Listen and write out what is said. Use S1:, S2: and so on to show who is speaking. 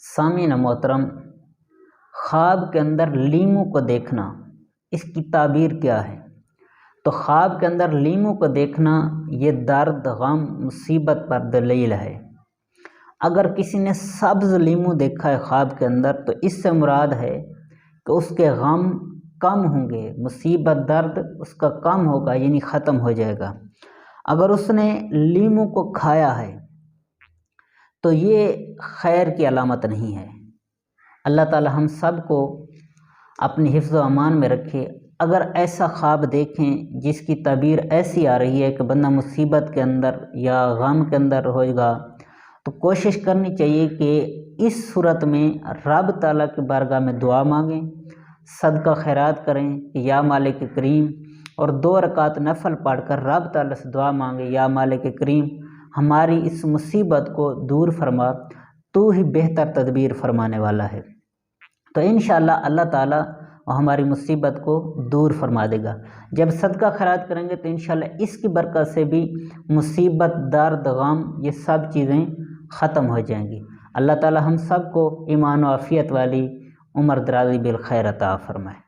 S1: سامعین محترم، خواب کے اندر لیموں کو دیکھنا، اس کی تعبیر کیا ہے؟ تو خواب کے اندر لیموں کو دیکھنا یہ درد، غم، مصیبت پر دلیل ہے۔ اگر کسی نے سبز لیموں دیکھا ہے خواب کے اندر تو اس سے مراد ہے کہ اس کے غم کم ہوں گے، مصیبت، درد اس کا کم ہوگا، یعنی ختم ہو جائے گا۔ اگر اس نے لیموں کو کھایا ہے تو یہ خیر کی علامت نہیں ہے۔ اللہ تعالی ہم سب کو اپنی حفظ و امان میں رکھے۔ اگر ایسا خواب دیکھیں جس کی تعبیر ایسی آ رہی ہے کہ بندہ مصیبت کے اندر یا غم کے اندر ہوگا، تو کوشش کرنی چاہیے کہ اس صورت میں رب تعالیٰ کی بارگاہ میں دعا مانگیں، صدقہ خیرات کریں کہ یا مالک کریم، اور 2 رکعت نفل پڑھ کر رب تعالیٰ سے دعا مانگیں، یا مالک کریم ہماری اس مصیبت کو دور فرما، تو ہی بہتر تدبیر فرمانے والا ہے۔ تو انشاءاللہ اللہ تعالیٰ ہماری مصیبت کو دور فرما دے گا۔ جب صدقہ خیرات کریں گے تو انشاءاللہ اس کی برکت سے بھی مصیبت، درد، غم یہ سب چیزیں ختم ہو جائیں گی۔ اللہ تعالیٰ ہم سب کو ایمان و عافیت والی عمر درازی بالخیر عطا فرمائے۔